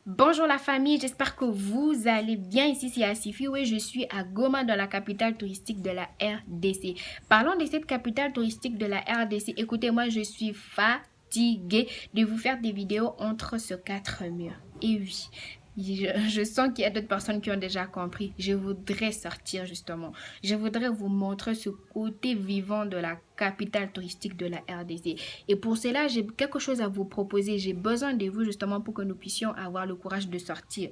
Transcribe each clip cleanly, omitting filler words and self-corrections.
Bonjour la famille, j'espère que vous allez bien. Ici c'est Asifi, oui, je suis à Goma dans la capitale touristique de la RDC. Parlons de cette capitale touristique de la RDC. Écoutez, moi je suis fatiguée de vous faire des vidéos entre ce quatre murs. Et oui, je sens qu'il y a d'autres personnes qui ont déjà compris. Je voudrais sortir justement. Je voudrais vous montrer ce côté vivant de la capitale touristique de la RDC. Et pour cela, j'ai quelque chose à vous proposer. J'ai besoin de vous justement pour que nous puissions avoir le courage de sortir.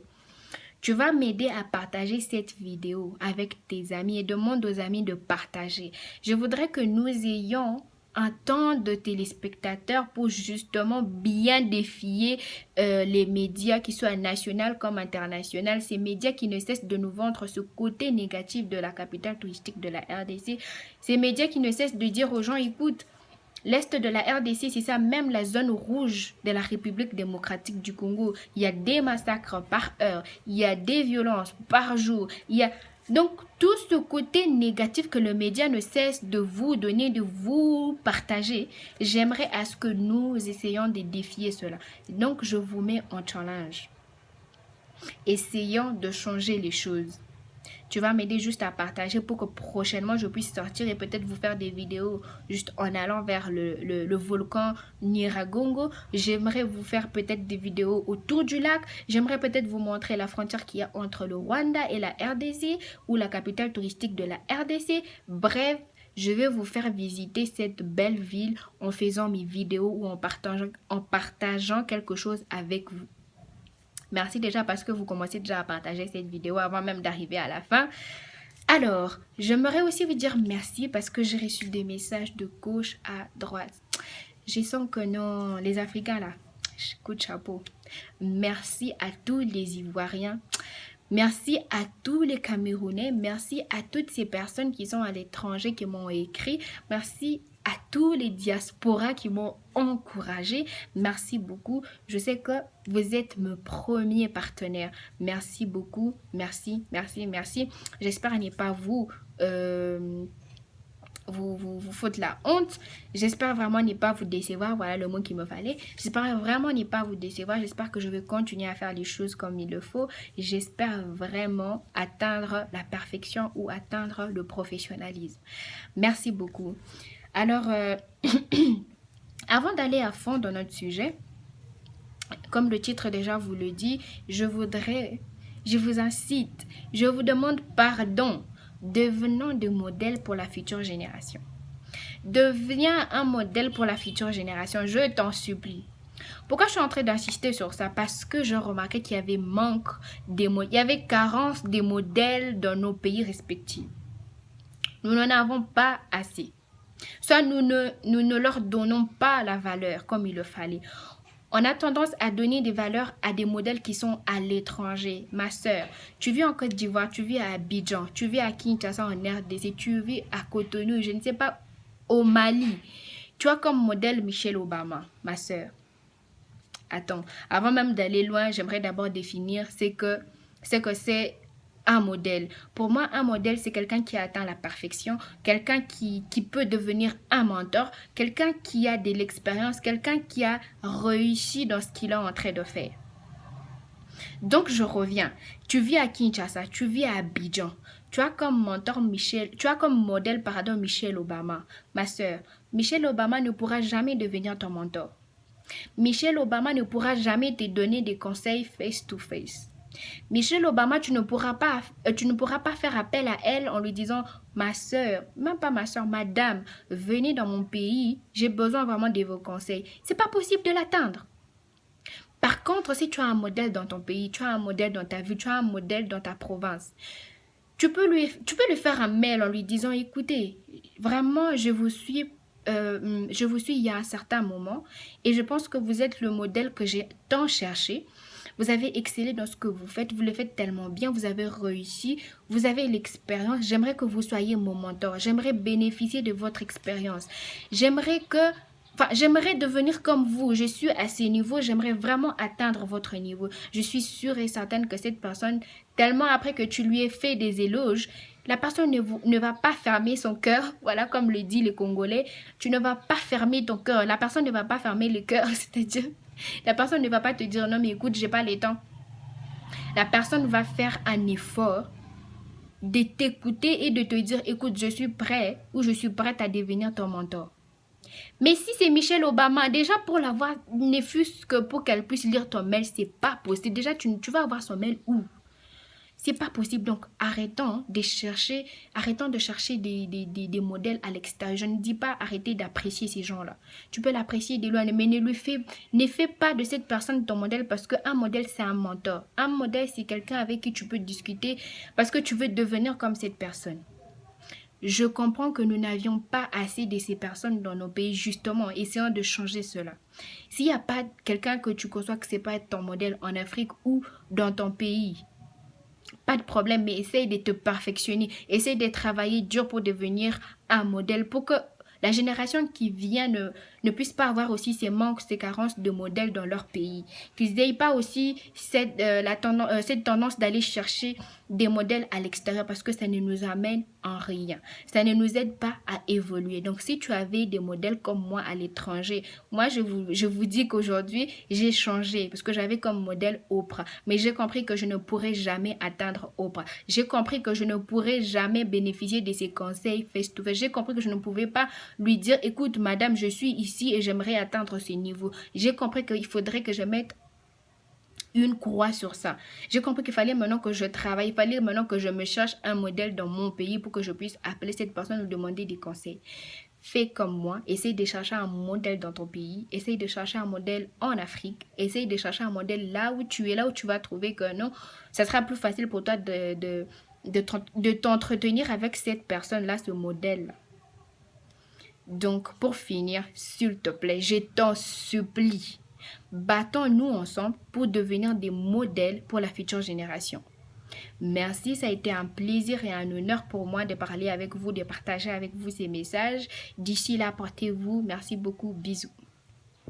Tu vas m'aider à partager cette vidéo avec tes amis et demande aux amis de partager. Je voudrais que nous ayons un temps de téléspectateurs pour justement bien défier les médias, qui soient nationaux comme internationaux, ces médias qui ne cessent de nous vendre ce côté négatif de la capitale touristique de la RDC, ces médias qui ne cessent de dire aux gens, écoute, l'Est de la RDC, c'est ça, même la zone rouge de la République démocratique du Congo. Il y a des massacres par heure, il y a des violences par jour, il y a... Donc, tout ce côté négatif que le média ne cesse de vous donner, de vous partager, j'aimerais à ce que nous essayions de défier cela. Donc, je vous mets en challenge. Essayons de changer les choses. Tu vas m'aider juste à partager pour que prochainement je puisse sortir et peut-être vous faire des vidéos juste en allant vers le volcan Nyiragongo. J'aimerais vous faire peut-être des vidéos autour du lac. J'aimerais peut-être vous montrer la frontière qu'il y a entre le Rwanda et la RDC ou la capitale touristique de la RDC. Bref, je vais vous faire visiter cette belle ville en faisant mes vidéos ou en partageant quelque chose avec vous. Merci déjà parce que vous commencez déjà à partager cette vidéo avant même d'arriver à la fin. Alors, j'aimerais aussi vous dire merci parce que j'ai reçu des messages de gauche à droite. Je sens que non, les Africains là, coup de chapeau. Merci à tous les Ivoiriens. Merci à tous les Camerounais. Merci à toutes ces personnes qui sont à l'étranger qui m'ont écrit. Merci à tous les diasporas qui m'ont encouragé. Merci beaucoup. Je sais que vous êtes mes premiers partenaires. Merci beaucoup. Merci, merci, merci. J'espère ne pas vous foutre la honte. J'espère vraiment ne pas vous décevoir. Voilà le mot qu'il me fallait. J'espère vraiment ne pas vous décevoir. J'espère que je vais continuer à faire les choses comme il le faut. J'espère vraiment atteindre la perfection ou atteindre le professionnalisme. Merci beaucoup. Alors, avant d'aller à fond dans notre sujet, comme le titre déjà vous le dit, je vous incite, je vous demande pardon. Devenons des modèles pour la future génération. Deviens un modèle pour la future génération, je t'en supplie. Pourquoi je suis en train d'insister sur ça? Parce que je remarquais qu'il y avait il y avait carence des modèles dans nos pays respectifs. Nous n'en avons pas assez. Soit nous ne leur donnons pas la valeur comme il le fallait. On a tendance à donner des valeurs à des modèles qui sont à l'étranger. Ma soeur, tu vis en Côte d'Ivoire, tu vis à Abidjan, tu vis à Kinshasa en RDC, tu vis à Cotonou, je ne sais pas, au Mali. Tu as comme modèle Michelle Obama, ma soeur. Attends, avant même d'aller loin, j'aimerais d'abord définir ce que c'est un modèle. Pour moi, un modèle, c'est quelqu'un qui a atteint la perfection, quelqu'un qui peut devenir un mentor, quelqu'un qui a de l'expérience, quelqu'un qui a réussi dans ce qu'il est en train de faire. Donc, je reviens. Tu vis à Kinshasa, tu vis à Abidjan. Tu as comme modèle, Michelle Obama. Ma soeur, Michelle Obama ne pourra jamais devenir ton mentor. Michelle Obama ne pourra jamais te donner des conseils face to face. Michelle Obama, tu ne pourras pas faire appel à elle en lui disant « Ma soeur, même pas ma soeur, madame, venez dans mon pays, j'ai besoin vraiment de vos conseils. » C'est pas possible de l'atteindre. Par contre, si tu as un modèle dans ton pays, tu as un modèle dans ta ville, tu as un modèle dans ta province, tu peux lui faire un mail en lui disant « Écoutez, vraiment, je vous suis il y a un certain moment et je pense que vous êtes le modèle que j'ai tant cherché. Vous avez excellé dans ce que vous le faites tellement bien, vous avez réussi, vous avez l'expérience. J'aimerais que vous soyez mon mentor, j'aimerais bénéficier de votre expérience. J'aimerais devenir comme vous, je suis à ce niveau, j'aimerais vraiment atteindre votre niveau. Je suis sûre et certaine que cette personne, tellement après que tu lui aies fait des éloges, la personne ne va pas fermer son cœur, voilà comme le dit les Congolais, tu ne vas pas fermer ton cœur, la personne ne va pas fermer le cœur, c'est-à-dire, la personne ne va pas te dire non mais écoute, j'ai pas le temps. La personne va faire un effort de t'écouter et de te dire, écoute, je suis prêt ou je suis prête à devenir ton mentor. Mais si c'est Michelle Obama, déjà pour l'avoir, ne fût-ce que pour qu'elle puisse lire ton mail, c'est pas possible. Déjà, tu vas avoir son mail où? C'est pas possible. Donc, arrêtons de chercher des modèles à l'extérieur. Je ne dis pas arrêter d'apprécier ces gens-là. Tu peux l'apprécier de loin, mais ne fais pas de cette personne ton modèle parce qu'un modèle, c'est un mentor. Un modèle, c'est quelqu'un avec qui tu peux discuter parce que tu veux devenir comme cette personne. Je comprends que nous n'avions pas assez de ces personnes dans nos pays, justement. Essayons de changer cela. S'il n'y a pas quelqu'un que tu conçois que ce n'est pas ton modèle en Afrique ou dans ton pays, pas de problème, mais essaye de te perfectionner. Essaye de travailler dur pour devenir un modèle, pour que la génération qui vient ne puisse pas avoir aussi ces manques, ces carences de modèles dans leur pays. Qu'ils n'aient pas aussi cette tendance d'aller chercher des modèles à l'extérieur parce que ça ne nous amène en rien. Ça ne nous aide pas à évoluer. Donc, si tu avais des modèles comme moi à l'étranger, moi, je vous dis qu'aujourd'hui, j'ai changé parce que j'avais comme modèle Oprah. Mais j'ai compris que je ne pourrais jamais atteindre Oprah. J'ai compris que je ne pourrais jamais bénéficier de ses conseils face-to-face. J'ai compris que je ne pouvais pas lui dire, écoute, madame, je suis ici et j'aimerais atteindre ce niveau. J'ai compris qu'il faudrait que je mette une croix sur ça. J'ai compris qu'il fallait maintenant que je travaille, il fallait maintenant que je me cherche un modèle dans mon pays pour que je puisse appeler cette personne ou demander des conseils. Fais comme moi, essaye de chercher un modèle dans ton pays, essaye de chercher un modèle en Afrique, essaye de chercher un modèle là où tu es, là où tu vas trouver que non, ça sera plus facile pour toi de t'entretenir avec cette personne-là, ce modèle-là. Donc, pour finir, s'il te plaît, je t'en supplie, battons-nous ensemble pour devenir des modèles pour la future génération. Merci, ça a été un plaisir et un honneur pour moi de parler avec vous, de partager avec vous ces messages. D'ici là, portez-vous. Merci beaucoup. Bisous.